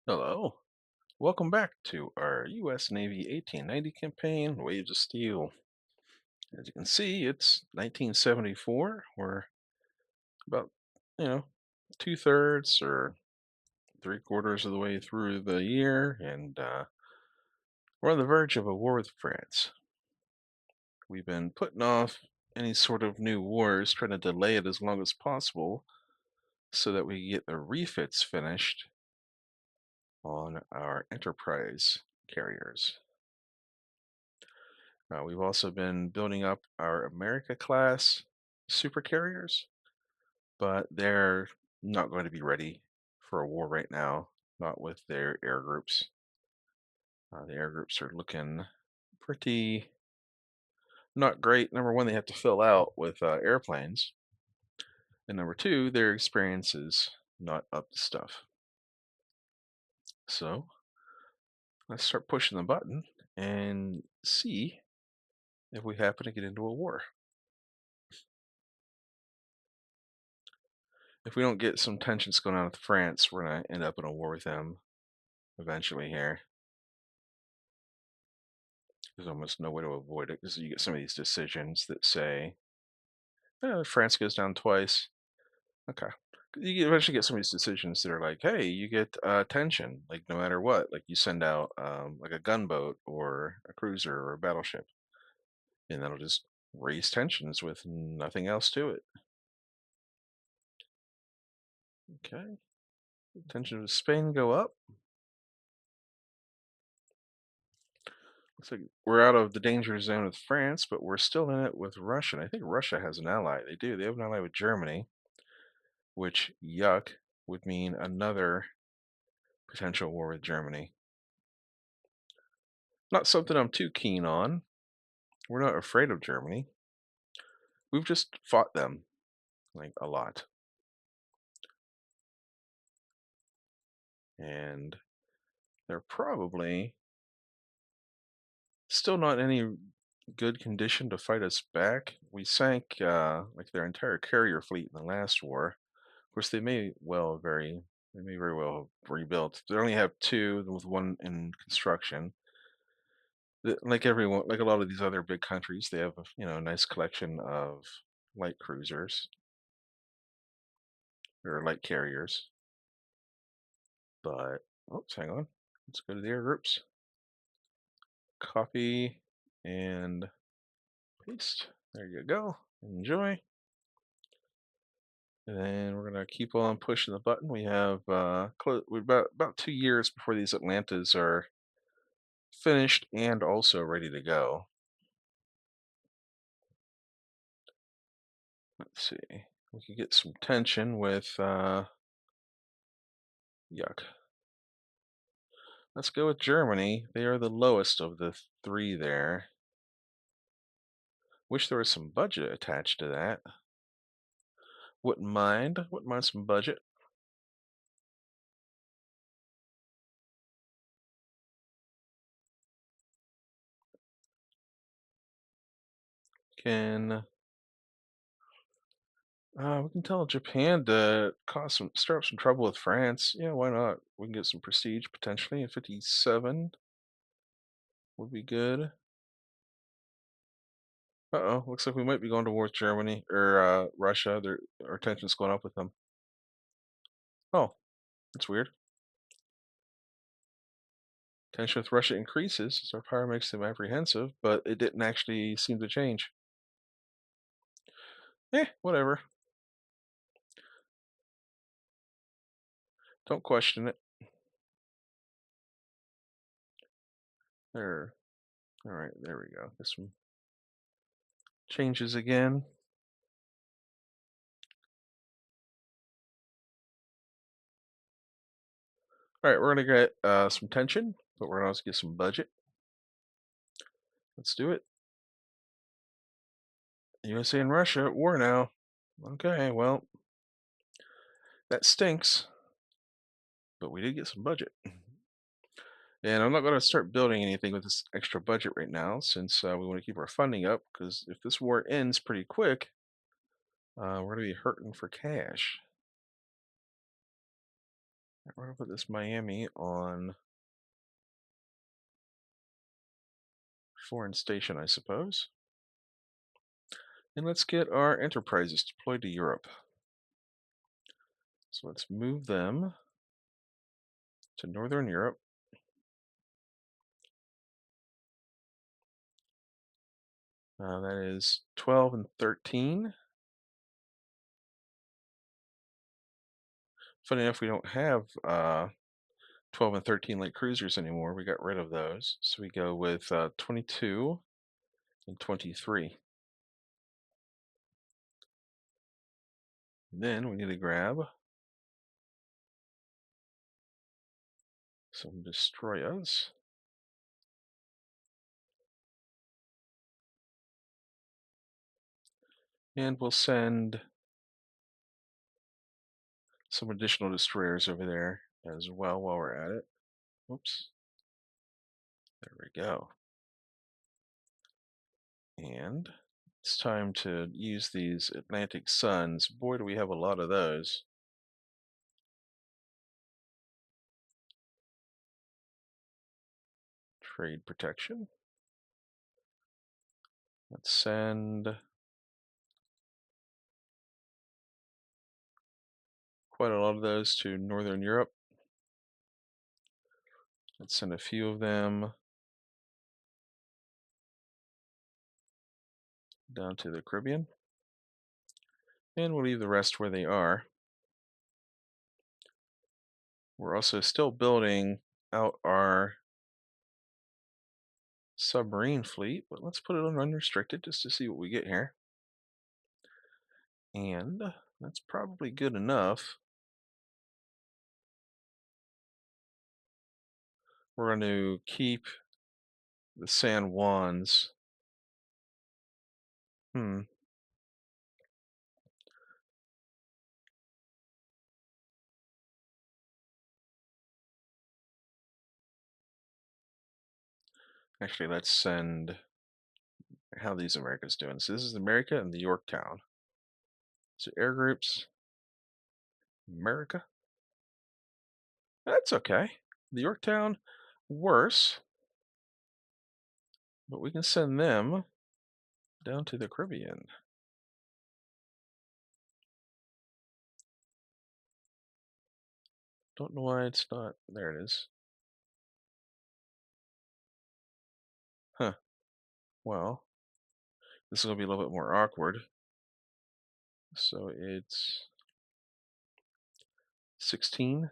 Hello. Welcome back to our U.S. Navy 1890 campaign, Waves of Steel. As you can see, it's 1974. We're about, you know, two-thirds or three-quarters of the way through the year, and we're on the verge of a war with France. We've been putting off any sort of new wars, trying to delay it as long as possible so that we get the refits finished on our Enterprise carriers. We've also been building up our America class supercarriers, but they're not going to be ready for a war right now, not with their air groups. The air groups are looking pretty not great. Number one, they have to fill out with airplanes, and number two, their experience is not up to stuff. So let's start pushing the button and see if we happen to get into a war. If we don't get some tensions going on with France, we're going to end up in a war with them eventually here. There's almost no way to avoid it because you get some of these decisions that say, France goes down twice. Okay. You eventually get some of these decisions that are like, hey, you get tension, like no matter what. Like you send out like a gunboat or a cruiser or a battleship, and that'll just raise tensions with nothing else to it. Okay. Tensions with Spain go up. Looks like we're out of the danger zone with France, but we're still in it with Russia. And I think Russia has an ally. They do. They have an ally with Germany, which, yuck, would mean another potential war with Germany. Not something I'm too keen on. We're not afraid of Germany. We've just fought them, like, a lot. And they're probably still not in any good condition to fight us back. We sank like their entire carrier fleet in the last war. Of course, they may very well have rebuilt. They only have two, with one in construction. Like everyone, like a lot of these other big countries, they have a nice collection of light cruisers or light carriers. But oops, hang on. Let's go to the air groups. Copy and paste. There you go. Enjoy. And then we're gonna keep on pushing the button. We have we're about 2 years before these Atlantas are finished and also ready to go. Let's see. We could get some tension with yuck. Let's go with Germany. They are the lowest of the three there. Wish there was some budget attached to that. Wouldn't mind. Wouldn't mind some budget. Can we can tell Japan to stir up some trouble with France. Yeah, why not? We can get some prestige potentially in 57 would be good. Uh-oh, looks like we might be going to war with Germany or Russia. Our tension's going up with them. Oh, that's weird. Tension with Russia increases as our power makes them apprehensive, but it didn't actually seem to change. Whatever. Don't question it. There. All right, there we go. This one changes again. All right, we're gonna get some tension, but we're gonna also get some budget. Let's do it. USA and Russia at war now. Okay, well, that stinks, but we did get some budget. And I'm not going to start building anything with this extra budget right now since we want to keep our funding up because if this war ends pretty quick, we're going to be hurting for cash. We're gonna put this Miami on foreign station, I suppose. And let's get our enterprises deployed to Europe. So let's move them to Northern Europe. That is 12 and 13. Funny enough, we don't have 12 and 13 light cruisers anymore. We got rid of those. So we go with 22 and 23. Then we need to grab some destroyers. And we'll send some additional destroyers over there as well while we're at it. Oops. There we go. And it's time to use these Atlantic Suns. Boy, do we have a lot of those. Trade protection. Let's send quite a lot of those to Northern Europe. Let's send a few of them down to the Caribbean. And we'll leave the rest where they are. We're also still building out our submarine fleet, but let's put it on unrestricted just to see what we get here. And that's probably good enough. We're going to keep the San Juans. Actually, let's send how these Americas doing. So this is America and the Yorktown. So air groups, America. That's okay. The Yorktown, worse, but we can send them down to the Caribbean. Don't know why it's not. There it is. Huh. Well, this is going to be a little bit more awkward. So it's 16.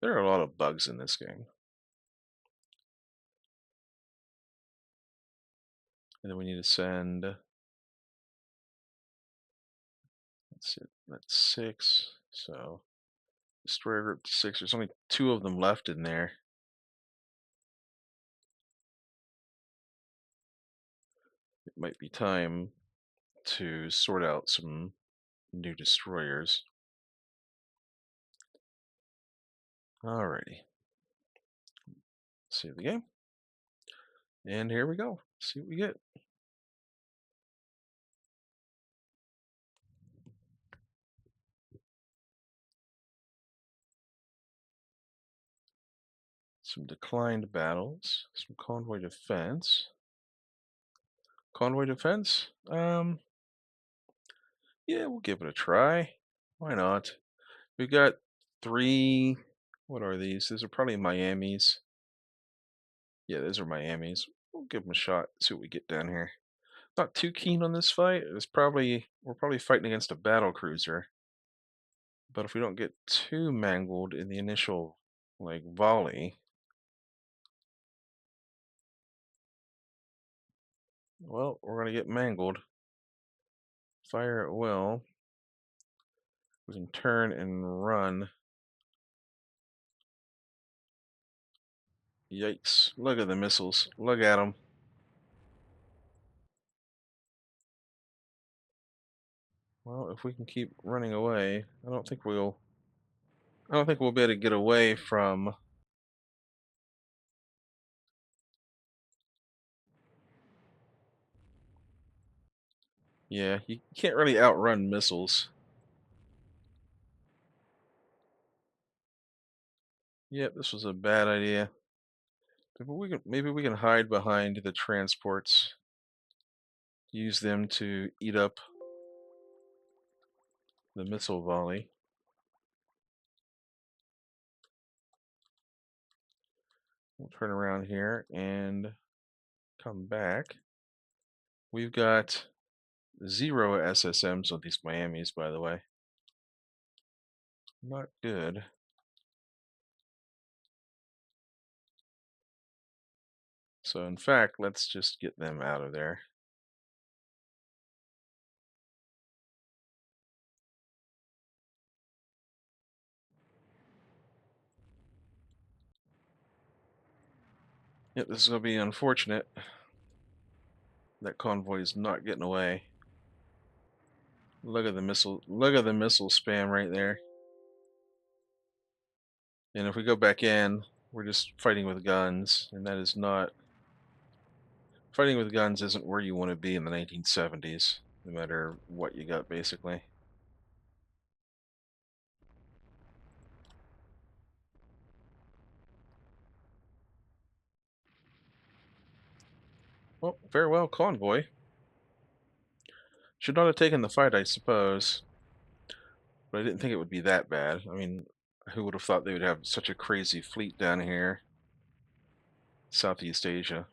There are a lot of bugs in this game. And then we need to send, let's see, that's 6. So destroyer group to 6. There's only 2 of them left in there. It might be time to sort out some new destroyers. Alrighty. Save the game. And here we go. See what we get. Some declined battles, some convoy defense. Convoy defense? Yeah, we'll give it a try. Why not? We got 3. What are these? These are probably Miamis. Yeah, those are Miamis. We'll give them a shot. See what we get down here. Not too keen on this fight. We're probably fighting against a battle cruiser. But if we don't get too mangled in the initial volley, well, we're gonna get mangled. Fire at will. We can turn and run. Yikes. Look at the missiles. Look at them. Well, if we can keep running away, I don't think we'll be able to get away from Yeah, you can't really outrun missiles. Yep, this was a bad idea. Maybe we can hide behind the transports, use them to eat up the missile volley. We'll turn around here and come back. We've got 0 SSMs on these Miamis, by the way. Not good. So in fact, let's just get them out of there. Yep, this is going to be unfortunate. That convoy is not getting away. Look at the missile. Look at the missile spam right there. And if we go back in, we're just fighting with guns, and that is not fighting with guns isn't where you want to be in the 1970s, no matter what you got, basically. Well, farewell, convoy. Should not have taken the fight, I suppose, but I didn't think it would be that bad. I mean, who would have thought they would have such a crazy fleet down here, Southeast Asia?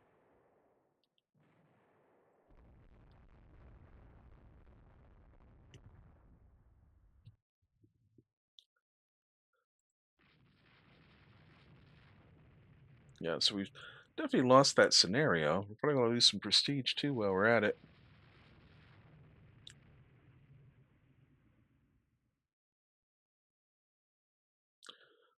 Yeah, so we've definitely lost that scenario. We're probably going to lose some prestige too while we're at it.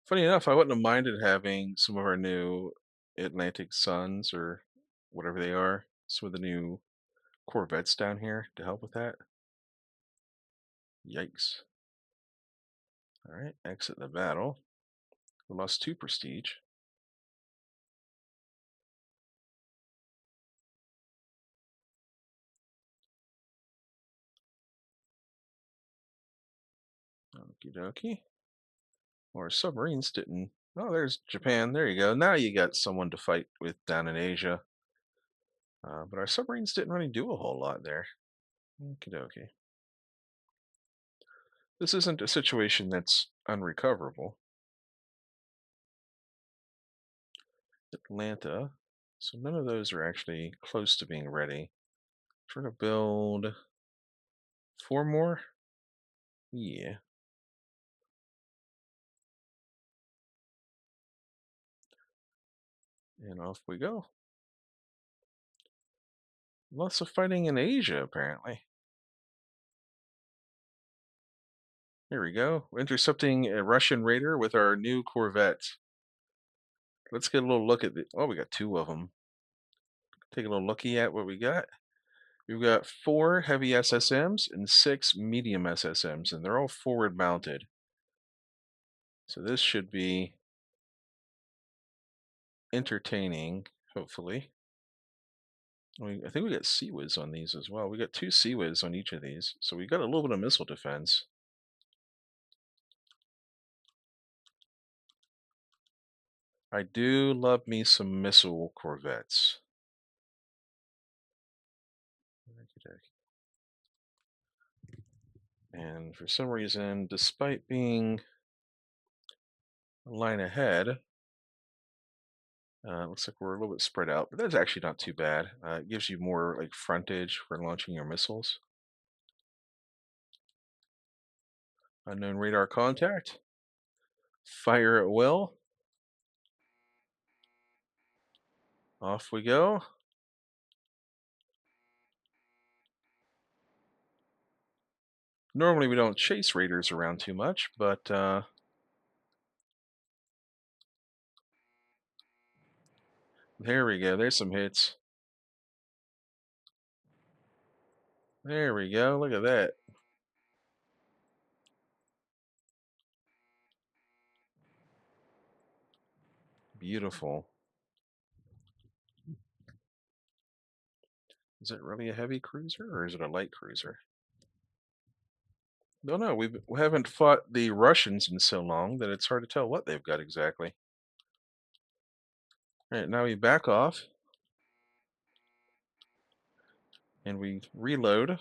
Funny enough, I wouldn't have minded having some of our new Atlantic Suns or whatever they are, some of the new Corvettes down here to help with that. Yikes. Alright, exit the battle. We lost 2 prestige. Okie dokie. Our submarines didn't. Oh, there's Japan. There you go. Now you got someone to fight with down in Asia. But our submarines didn't really do a whole lot there. Okie dokie. This isn't a situation that's unrecoverable. Atlanta. So none of those are actually close to being ready. Trying to build 4 more? Yeah. And off we go. Lots of fighting in Asia, apparently. Here we go. We're intercepting a Russian raider with our new Corvette. Let's get a little look at the. Oh, we got 2 of them. Take a little looky at what we got. We've got 4 heavy SSMs and 6 medium SSMs, and they're all forward mounted. So this should be entertaining, hopefully. I think we got Sea-Wiz on these as well. We got 2 Sea-Wiz on each of these, so we got a little bit of missile defense. I do love me some missile corvettes. And for some reason, despite being a line ahead, looks like we're a little bit spread out, but that's actually not too bad. It gives you more like frontage for launching your missiles. Unknown radar contact. Fire at will. Off we go. Normally we don't chase raiders around too much, but there we go. There's some hits. There we go. Look at that. Beautiful. Is it really a heavy cruiser or is it a light cruiser? No, no, we haven't fought the Russians in so long that it's hard to tell what they've got exactly. All right, now we back off and we reload.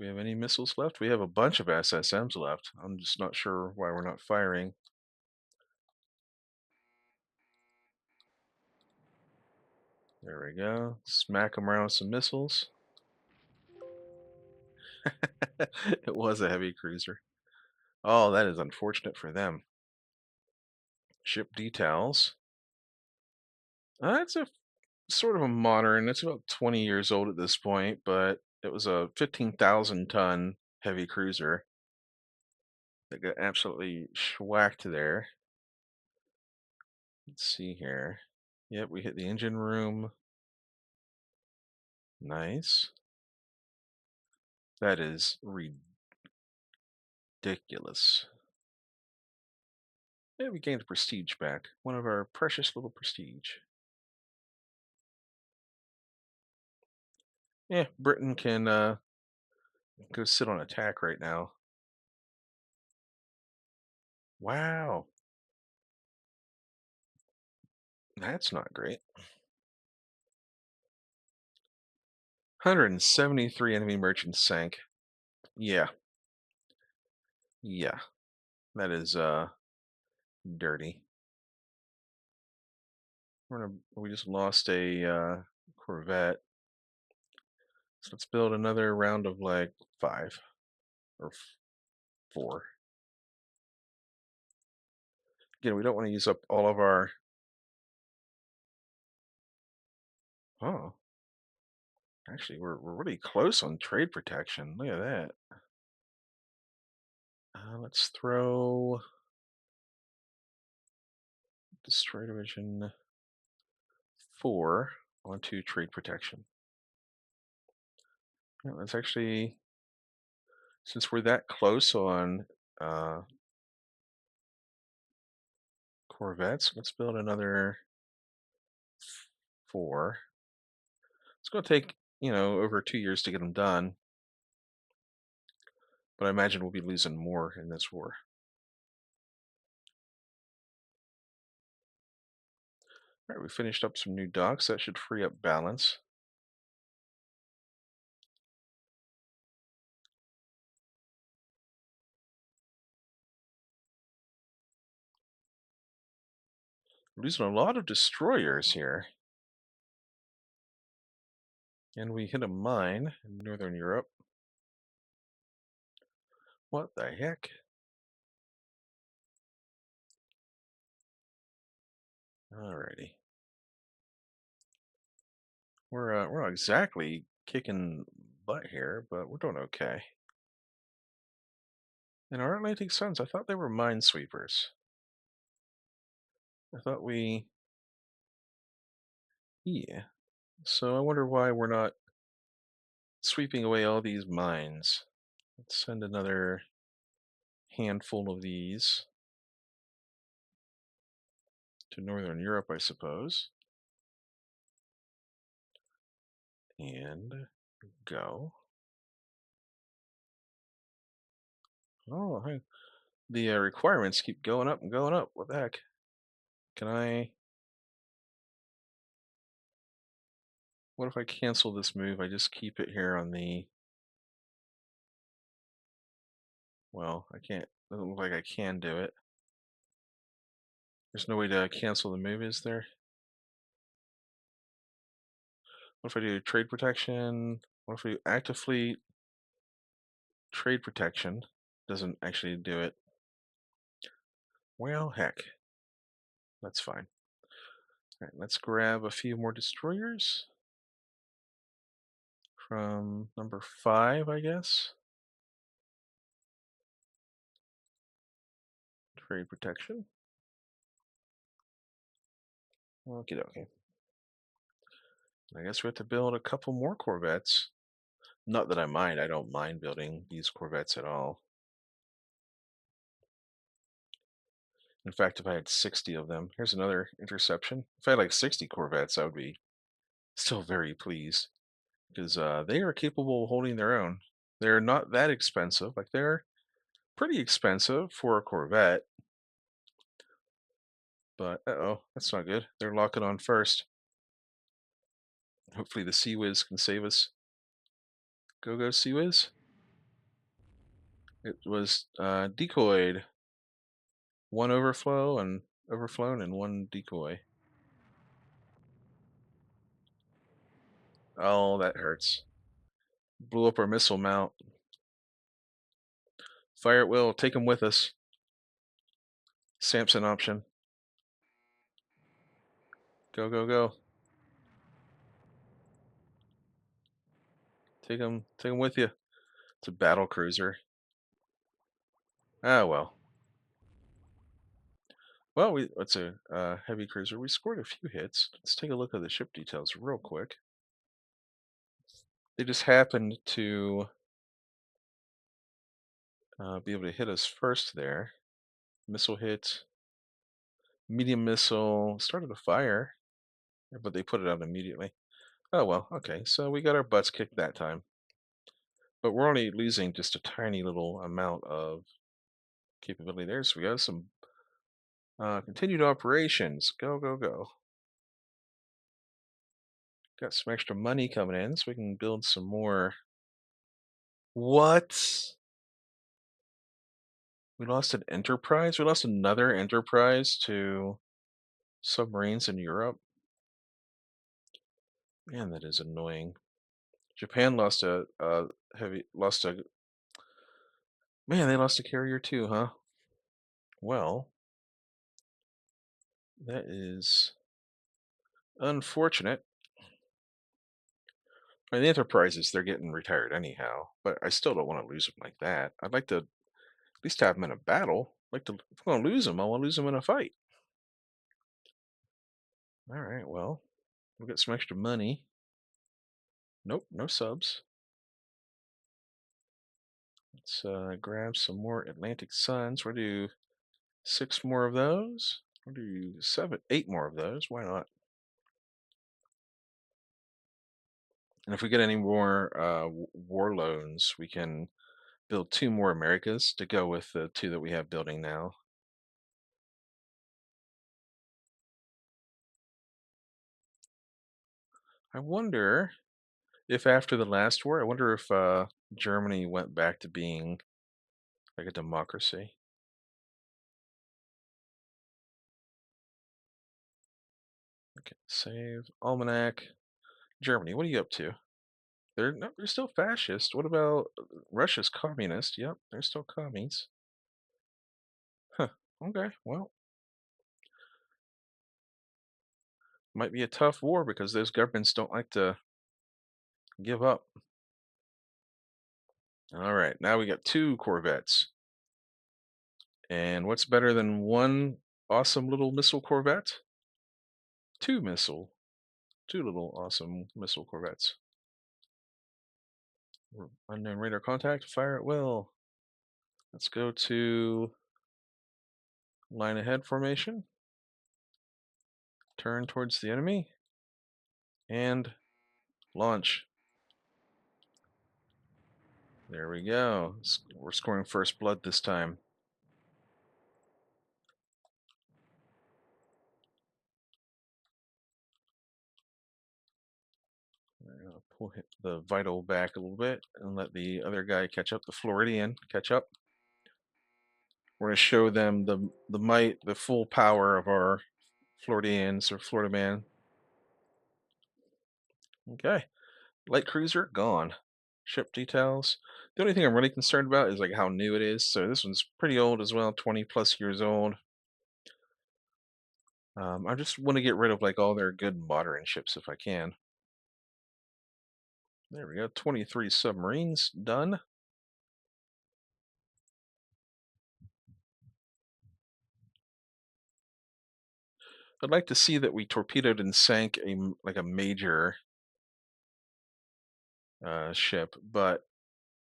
We have any missiles left? We have a bunch of SSMs left. I'm just not sure why we're not firing. There we go. Smack them around with some missiles. It was a heavy cruiser. Oh, that is unfortunate for them. Ship details. It's a sort of a modern. It's about 20 years old at this point, but it was a 15,000-ton heavy cruiser that got absolutely schwacked there. Let's see here. Yep, we hit the engine room. Nice. That is ridiculous. Yeah, we gained a prestige back. One of our precious little prestige. Yeah, Britain can go sit on attack right now. Wow, that's not great. 173 enemy merchants sank. Yeah, yeah, that is dirty. We just lost a Corvette. So let's build another round of like 5 or 4. Again, we don't want to use up all of our. Oh, actually, we're really close on trade protection. Look at that. Let's throw Destroy Division 4 onto trade protection. Yeah, let's actually, since we're that close on uh, Corvettes, let's build another 4. It's going to take, over 2 years to get them done, but I imagine we'll be losing more in this war. All right, we finished up some new docks. That should free up balance. We're losing a lot of destroyers here. And we hit a mine in Northern Europe. What the heck? Alrighty. We're not exactly kicking butt here, but we're doing okay. And our Atlantic Suns, I thought they were minesweepers. I thought we, yeah. So I wonder why we're not sweeping away all these mines. Let's send another handful of these to Northern Europe, I suppose. And go. Oh, hey. The requirements keep going up and going up. What the heck? Can I? What if I cancel this move? I just keep it here on the. Well, I can't. Doesn't look like I can do it. There's no way to cancel the move, is there? What if I do trade protection? What if I do active fleet? Trade protection doesn't actually do it. Well, heck. That's fine. All right, let's grab a few more destroyers from number 5, I guess. Trade protection. Okay, okay. I guess we have to build a couple more Corvettes. Not that I mind. I don't mind building these corvettes at all. In fact, if I had 60 of them, here's another interception. If I had like 60 corvettes, I would be still very pleased because they are capable of holding their own. They're not that expensive. Like they're pretty expensive for a corvette, but uh-oh, that's not good. They're locking on first. Hopefully the Sea Whiz can save us. Go go Sea Whiz. It was decoyed. One overflow and overflown and one decoy. Oh, that hurts. Blew up our missile mount. Fire at will. Take them with us. Samson option. Go, go, go. Take them with you. It's a battle cruiser. Ah, well. Well, it's a heavy cruiser. We scored a few hits. Let's take a look at the ship details real quick. They just happened to be able to hit us first there. Missile hit, medium missile, started a fire, but they put it out immediately. Oh well, okay. So we got our butts kicked that time, but we're only losing just a tiny little amount of capability there. So we got some continued operations. Go, go, go. Got some extra money coming in, so we can build some more. What? We lost an enterprise? We lost another enterprise to submarines in Europe? Man, that is annoying. Japan lost a heavy, lost a, man, they lost a carrier too, huh? Well, that is unfortunate. I mean, the enterprises, they're getting retired anyhow, but I still don't want to lose them like that. I'd like to at least have them in a battle. Like to, if I'm going to lose them, I want to lose them in a fight. All right, well, we'll get some extra money. Nope, no subs. Let's grab some more Atlantic Suns. We'll do 6 more of those. We'll do 8 more of those. Why not? And if we get any more war loans, we can build 2 more Americas to go with the 2 that we have building now. I wonder if after the last war, I wonder if Germany went back to being like a democracy. Okay, save almanac. Germany, what are you up to? They're no, they're still fascist. What about Russia's communist? Yep, they're still commies. Huh. Okay, well, might be a tough war because those governments don't like to give up. All right, now we got 2 corvettes. And what's better than one awesome little missile corvette? 2 missile, 2 little awesome missile corvettes. Unknown radar contact, fire at will. Let's go to line ahead formation. Turn towards the enemy. And launch. There we go. We're scoring first blood this time. Pull the vital back a little bit and let the other guy catch up, the Floridian catch up. We're going to show them the might, the full power of our Floridians or Florida man. Okay. Light cruiser, gone. Ship details. The only thing I'm really concerned about is like how new it is. So this one's pretty old as well, 20 plus years old. I just want to get rid of like all their good modern ships if I can. There we go, 23 submarines done. I'd like to see that we torpedoed and sank like a major ship, but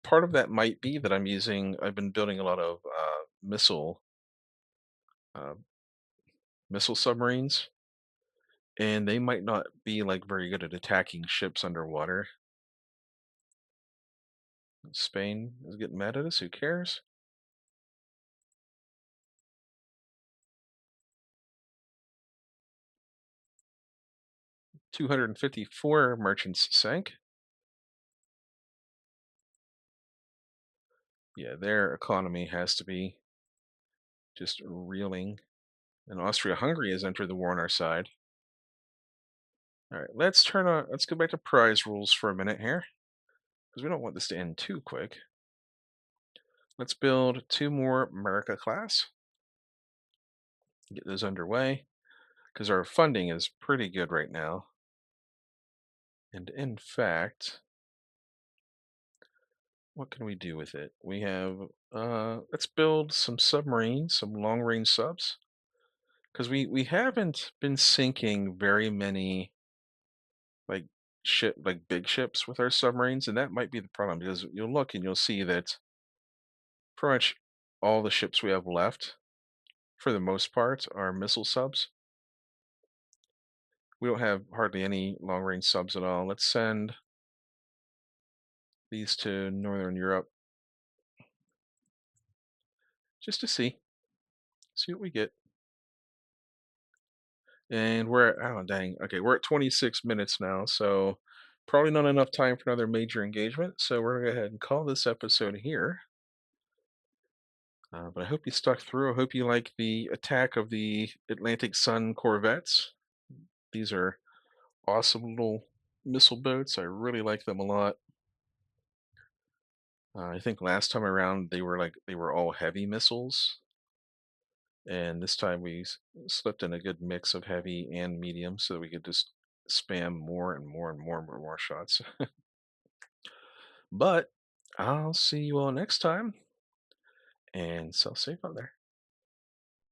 part of that might be that I've been building a lot of uh, missile submarines, and they might not be like very good at attacking ships underwater. Spain is getting mad at us. Who cares? 254 merchants sank. Yeah, their economy has to be just reeling. And Austria-Hungary has entered the war on our side. All right, let's go back to prize rules for a minute here, because we don't want this to end too quick. Let's build two more America class, get those underway, because our funding is pretty good right now. And in fact, what can we do with it? We have, let's build some submarines, some long range subs, because we haven't been sinking very many like like big ships with our submarines, and that might be the problem because you'll look and you'll see that pretty much all the ships we have left, for the most part, are missile subs. We don't have hardly any long range subs at all. Let's send these to Northern Europe just to see what we get. And we're at, oh dang, okay, we're at 26 minutes now, so probably not enough time for another major engagement. So we're gonna go ahead and call this episode here. But I hope you stuck through. I hope you like the attack of the Atlantic Sun corvettes. These are awesome little missile boats. I really like them a lot. I think last time around they were all heavy missiles, and this time slipped in a good mix of heavy and medium so that we could just spam more and more and more and more shots. But I'll see you all next time, and so safe out there.